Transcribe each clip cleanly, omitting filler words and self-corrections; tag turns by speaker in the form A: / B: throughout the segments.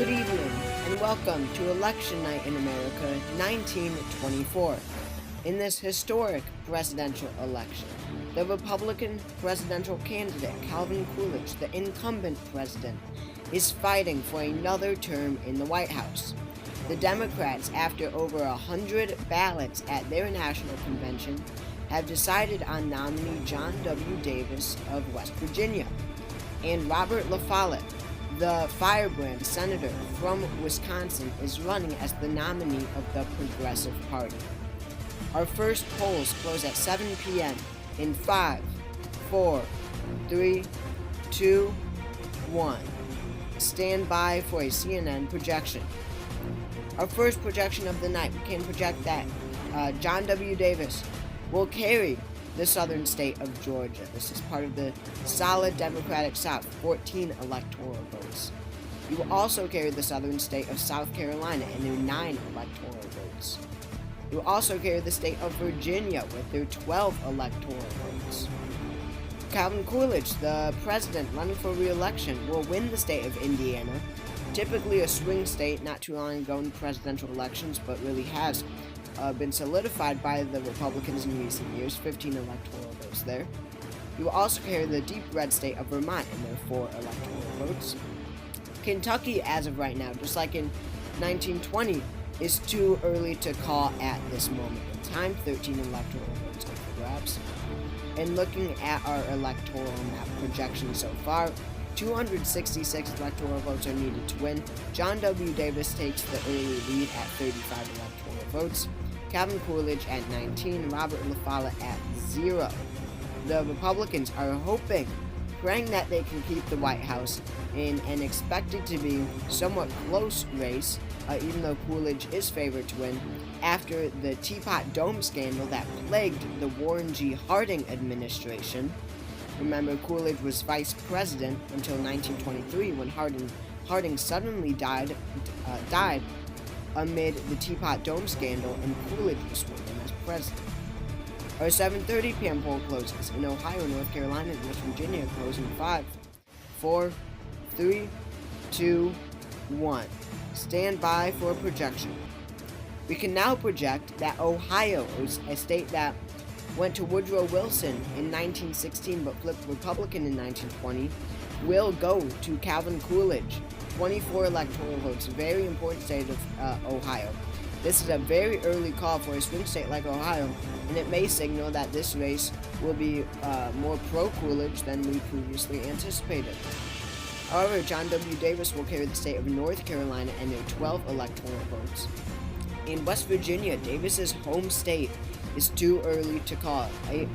A: Good evening, and welcome to Election Night in America 1924. In this historic presidential election, the Republican presidential candidate Calvin Coolidge, the incumbent president, is fighting for another term in the White House. The Democrats, after over 100 ballots at their national convention, have decided on nominee John W. Davis of West Virginia, and Robert LaFollette, the firebrand senator from Wisconsin, is running as the nominee of the Progressive Party. Our first polls close at 7 p.m. in 5, 4, 3, 2, 1. Stand by for a CNN projection. Our first projection of the night, we can project that John W. Davis will carry the southern state of Georgia. This is part of the solid Democratic South, 14 electoral votes. He will also carry the southern state of South Carolina and their 9 electoral votes. He will also carry the state of Virginia with their 12 electoral votes. Calvin Coolidge, the president running for re-election, will win the state of Indiana, typically a swing state not too long ago in presidential elections, but really has been solidified by the Republicans in recent years, 15 electoral votes there. He will also carry the deep red state of Vermont in their 4 electoral votes. Kentucky, as of right now, just like in 1920, is too early to call at this moment in time. 13 electoral votes up for grabs. And looking at our electoral map projection so far, 266 electoral votes are needed to win. John W. Davis takes the early lead at 35 electoral votes. Calvin Coolidge at 19, Robert LaFollette at 0. The Republicans are hoping, praying that they can keep the White House in an expected to be somewhat close race, even though Coolidge is favored to win, after the Teapot Dome scandal that plagued the Warren G. Harding administration. Remember, Coolidge was vice president until 1923 when Harding suddenly died amid the Teapot Dome scandal, and Coolidge was sworn in as president. Our 7:30 p.m. poll closes in Ohio, North Carolina, and West Virginia, closing 5, 4, 3, 2, 1. Stand by for a projection. We can now project that Ohio, a state that went to Woodrow Wilson in 1916 but flipped Republican in 1920, will go to Calvin Coolidge. 24 electoral votes, a very important state of Ohio. This is a very early call for a swing state like Ohio, and it may signal that this race will be more pro-Coolidge than we previously anticipated. However, John W. Davis will carry the state of North Carolina and their 12 electoral votes. In West Virginia, Davis's home state, is too early to call. 8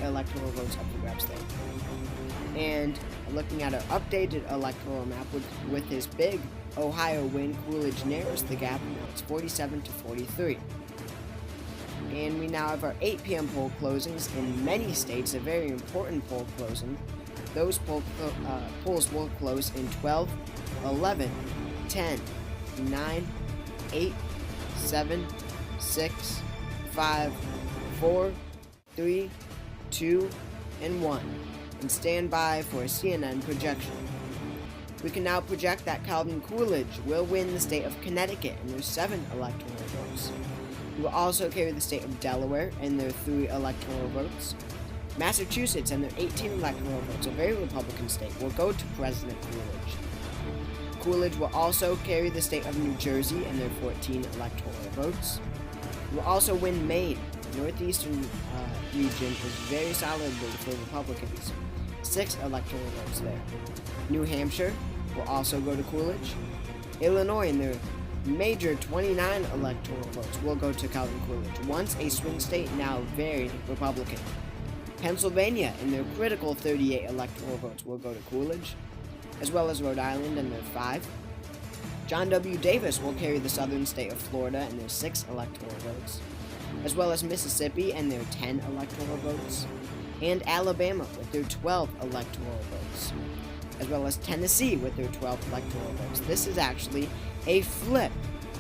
A: electoral votes up for grabs there. And looking at our updated electoral map, with his big Ohio win, Coolidge narrows the gap. Now it's 47 to 43. And we now have our 8 p.m. poll closings in many states, a very important poll closing. Those polls will close in 12, 11, 10, 9, 8, 7, 6, 5, 4, 3, 2, and 1. And stand by for a CNN projection. We can now project that Calvin Coolidge will win the state of Connecticut and their 7 electoral votes. He will also carry the state of Delaware and their 3 electoral votes. Massachusetts and their 18 electoral votes, a very Republican state, will go to President Coolidge. Coolidge will also carry the state of New Jersey and their 14 electoral votes. He will also win Maine. The northeastern region is very solidly for Republicans. 6 electoral votes there. New Hampshire will also go to Coolidge. Illinois and their major 29 electoral votes will go to Calvin Coolidge. Once a swing state, now very Republican. Pennsylvania and their critical 38 electoral votes will go to Coolidge, as well as Rhode Island and their 5. John W. Davis will carry the southern state of Florida and their 6 electoral votes, as well as Mississippi and their 10 electoral votes, and Alabama with their 12 electoral votes, as well as Tennessee with their 12 electoral votes. This is actually a flip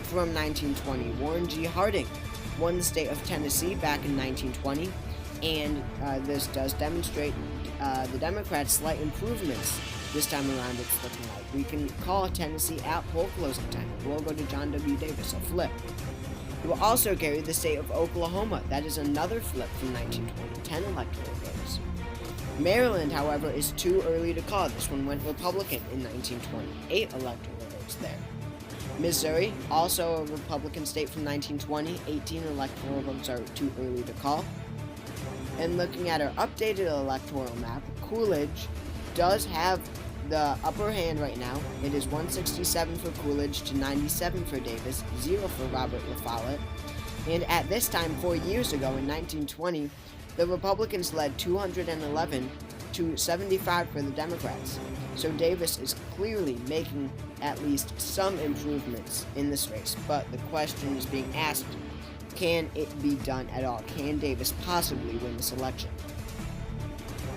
A: from 1920. Warren G. Harding won the state of Tennessee back in 1920, and this does demonstrate the Democrats' slight improvements This time around, it's looking like we can call Tennessee at poll closing time. We'll go to John W. Davis, a flip. It will also carry the state of Oklahoma. That is another flip from 1920, 10 electoral votes. Maryland, however, is too early to call. This one went Republican in 1920, 8 electoral votes there. Missouri, also a Republican state from 1920, 18 electoral votes are too early to call. And looking at our updated electoral map, Coolidge does have the upper hand right now. It is 167 for Coolidge to 97 for Davis, 0 for Robert LaFollette. And at this time, 4 years ago in 1920, the Republicans led 211 to 75 for the Democrats. So Davis is clearly making at least some improvements in this race, but the question is being asked, can it be done at all? Can Davis possibly win this election?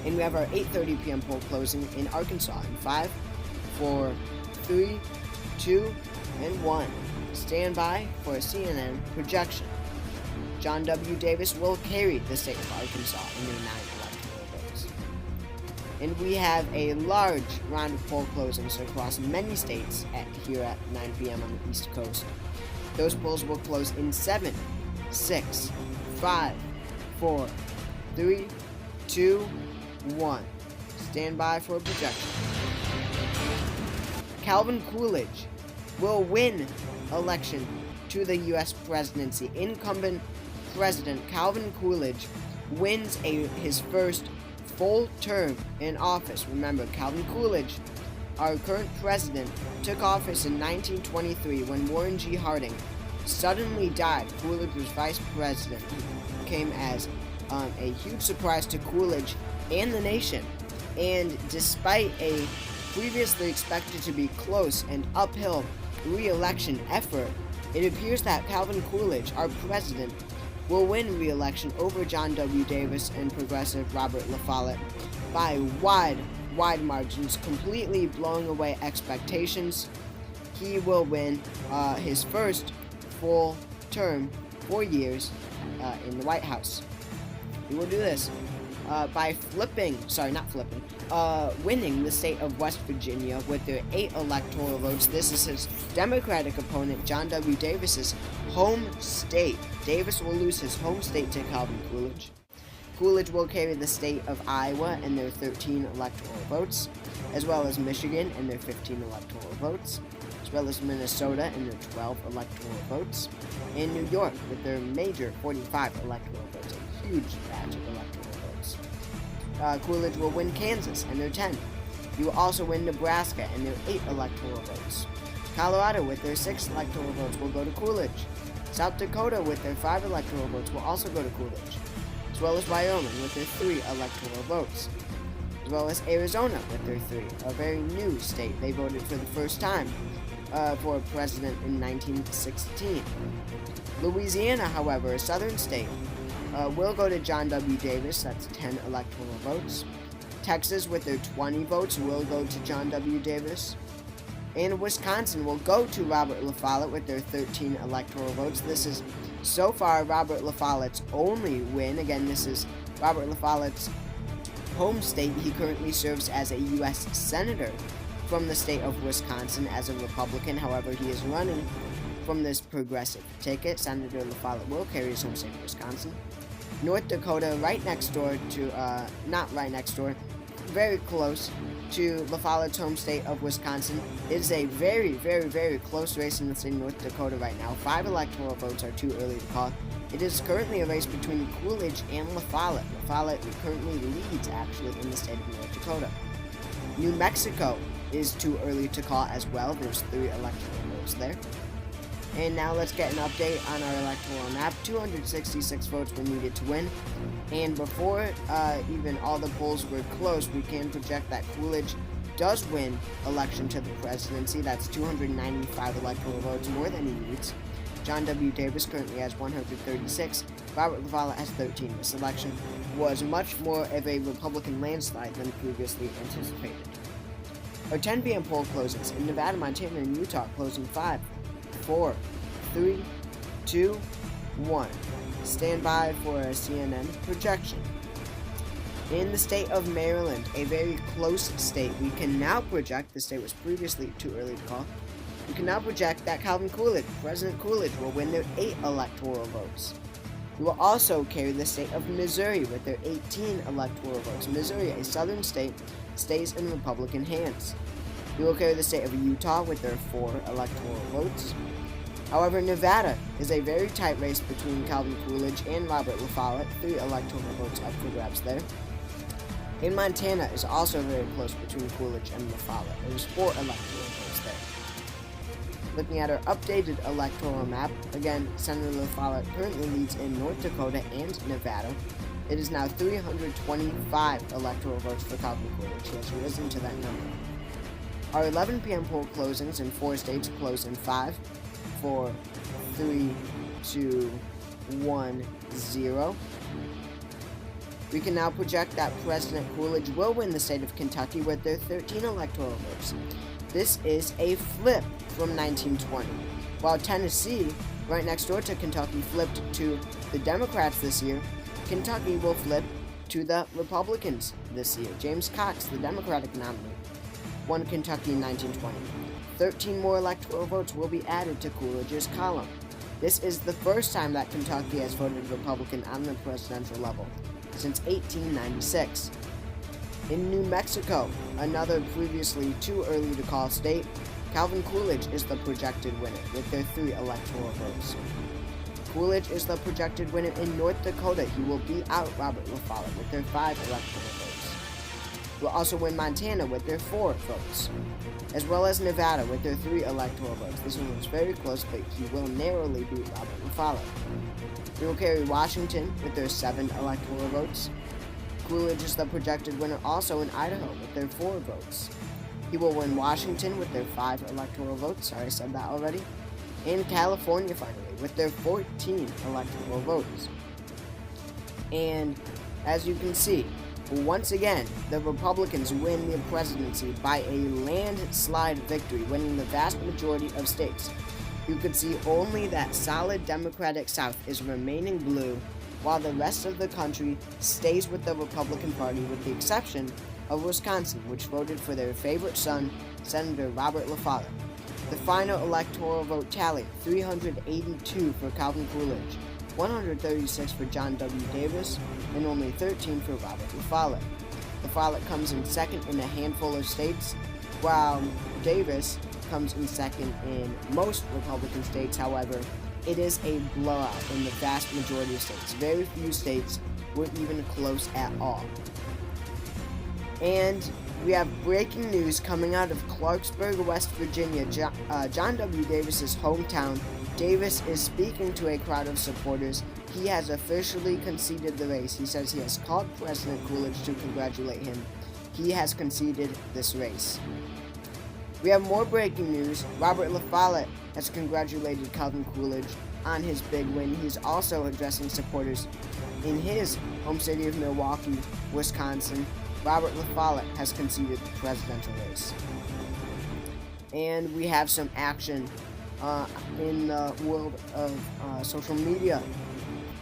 A: And we have our 8:30 p.m. poll closing in Arkansas in 5, 4, 3, 2, and 1. Stand by for a CNN projection. John W. Davis will carry the state of Arkansas in their 9 electoral votes. And we have a large round of poll closings across many states here at 9 p.m. on the East Coast. Those polls will close in 7, 6, 5, 4, 3, 2, 1. Stand by for a projection. Calvin Coolidge will win election to the U.S. presidency. Incumbent President Calvin Coolidge wins his first full term in office. Remember, Calvin Coolidge, our current president, took office in 1923 when Warren G. Harding suddenly died. Coolidge was vice president. He came as a huge surprise to Coolidge and the nation. And despite a previously expected to be close and uphill re-election effort, it appears that Calvin Coolidge, our president, will win re-election over John W. Davis and progressive Robert LaFollette by wide margins, completely blowing away expectations. He will win his first full term, 4 years, in the White House. He will do this by winning the state of West Virginia with their 8 electoral votes. This is his Democratic opponent, John W. Davis's home state. Davis will lose his home state to Calvin Coolidge. Coolidge will carry the state of Iowa and their 13 electoral votes, as well as Michigan and their 15 electoral votes, as well as Minnesota and their 12 electoral votes, and New York with their major 45 electoral votes, a huge batch of electoral votes. Coolidge will win Kansas and their 10. He will also win Nebraska and their 8 electoral votes. Colorado with their 6 electoral votes will go to Coolidge. South Dakota with their 5 electoral votes will also go to Coolidge, as well as Wyoming with their 3 electoral votes, as well as Arizona with their 3, a very new state. They voted for the first time for a president in 1916. Louisiana, however, a southern state, will go to John W. Davis. That's 10 electoral votes. Texas, with their 20 votes, will go to John W. Davis. And Wisconsin will go to Robert LaFollette with their 13 electoral votes. This is, so far, Robert LaFollette's only win. Again, this is Robert LaFollette's home state. He currently serves as a U.S. Senator from the state of Wisconsin as a Republican. However, he is running from this progressive ticket. Senator LaFollette will carry his home state of Wisconsin. North Dakota, right next door to, not right next door, very close to LaFollette's home state of Wisconsin. It is a very, very, very close race in the state of North Dakota right now. 5 electoral votes are too early to call. It is currently a race between Coolidge and LaFollette. LaFollette currently leads, actually, in the state of North Dakota. New Mexico is too early to call as well. There's 3 electoral votes there. And now let's get an update on our electoral map. 266 votes were needed to win. And before even all the polls were closed, we can project that Coolidge does win election to the presidency. That's 295 electoral votes, more than he needs. John W. Davis currently has 136. Robert LaFollette has 13. This election was much more of a Republican landslide than previously anticipated. Our 10 p.m. poll closes in Nevada, Montana, and Utah, closing 5, 4, 3, 2, 1. Stand by for a CNN projection. In the state of Maryland, a very close state, we can now project, the state was previously too early to call, we can now project that President Coolidge, will win their 8 electoral votes. He will also carry the state of Missouri with their 18 electoral votes. Missouri, a southern state, stays in Republican hands. He will carry the state of Utah with their 4 electoral votes. However, Nevada is a very tight race between Calvin Coolidge and Robert LaFollette, 3 electoral votes up for grabs there. And Montana is also very close between Coolidge and LaFollette. There's 4 electoral votes there. Looking at our updated electoral map, again, Senator LaFollette currently leads in North Dakota and Nevada. It is now 325 electoral votes for Calvin Coolidge. He has risen to that number. Our 11 p.m. poll closings in 4 states close in 5, 4, 3, 2, 1, 0. We can now project that President Coolidge will win the state of Kentucky with their 13 electoral votes. This is a flip from 1920. While Tennessee, right next door to Kentucky, flipped to the Democrats this year, Kentucky will flip to the Republicans this year. James Cox, the Democratic nominee, won Kentucky in 1920. 13 more electoral votes will be added to Coolidge's column. This is the first time that Kentucky has voted Republican on the presidential level since 1896. In New Mexico, another previously too early to call state, Calvin Coolidge is the projected winner with their 3 electoral votes. Coolidge is the projected winner in North Dakota. He will beat out Robert LaFollette with their 5 electoral votes. He will also win Montana with their 4 votes, as well as Nevada with their 3 electoral votes. This one was very close, but he will narrowly beat Robert LaFollette. He will carry Washington with their 7 electoral votes. Coolidge is the projected winner also in Idaho with their 4 votes. He will win Washington with their 5 electoral votes. Sorry, I said that already. And California, finally, with their 14 electoral votes. And as you can see, once again, the Republicans win the presidency by a landslide victory, winning the vast majority of states. You could see only that solid Democratic South is remaining blue, while the rest of the country stays with the Republican Party, with the exception of Wisconsin, which voted for their favorite son, Senator Robert LaFollette. The final electoral vote tally, 382 for Calvin Coolidge, 136 for John W. Davis, and only 13 for Robert LaFollette. LaFollette comes in second in a handful of states, while Davis comes in second in most Republican states. However, it is a blowout in the vast majority of states. Very few states were even close at all. And we have breaking news coming out of Clarksburg, West Virginia, John W. Davis's hometown. Davis is speaking to a crowd of supporters. He has officially conceded the race. He says he has called President Coolidge to congratulate him. He has conceded this race. We have more breaking news. Robert LaFollette has congratulated Calvin Coolidge on his big win. He's also addressing supporters in his home city of Milwaukee, Wisconsin. Robert LaFollette has conceded the presidential race. And we have some action in the world of social media.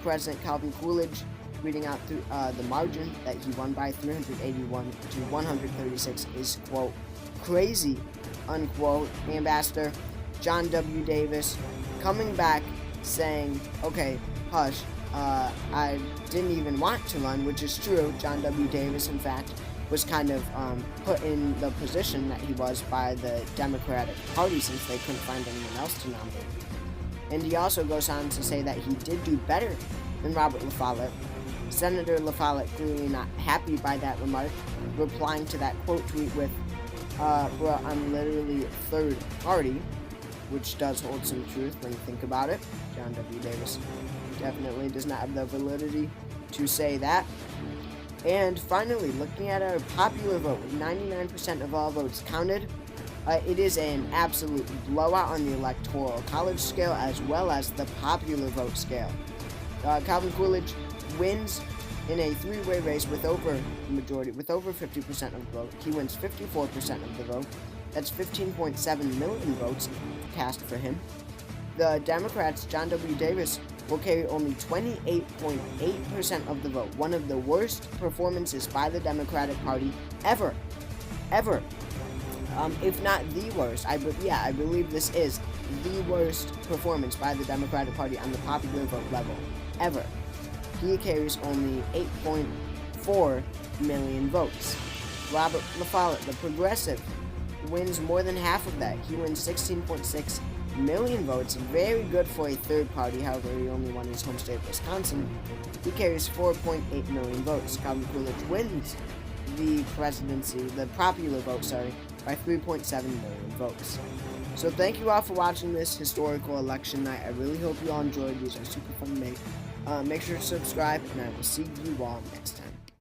A: President Calvin Coolidge tweeting out through the margin that he won by 381 to 136 is, quote, crazy, unquote. Ambassador John W. Davis coming back saying, okay, hush, I didn't even want to run, which is true. John W. Davis, in fact, was kind of put in the position that he was by the Democratic Party since they couldn't find anyone else to nominate. And he also goes on to say that he did do better than Robert LaFollette. Senator LaFollette clearly not happy by that remark, replying to that quote tweet with, well, I'm literally third party, which does hold some truth when you think about it. John W. Davis definitely does not have the validity to say that. And finally, looking at our popular vote, with 99% of all votes counted, it is an absolute blowout on the electoral college scale as well as the popular vote scale. Calvin Coolidge wins in a three-way race with over 50% of the vote. He wins 54% of the vote. That's 15.7 million votes cast for him. The Democrats, John W. Davis, will carry only 28.8% of the vote, one of the worst performances by the Democratic Party ever. If not the worst. I believe this is the worst performance by the Democratic Party on the popular vote level ever. He carries only 8.4 million votes. Robert LaFollette, the progressive, wins more than half of that. He wins 16.6 million votes. Very good for a third party. However, he only won his home state of Wisconsin. He carries 4.8 million votes. Calvin Coolidge wins the presidency, the popular vote, by 3.7 million votes. So thank you all for watching this historical election night. I really hope you all enjoyed. These are super fun to make. Make sure to subscribe, and I will see you all next time.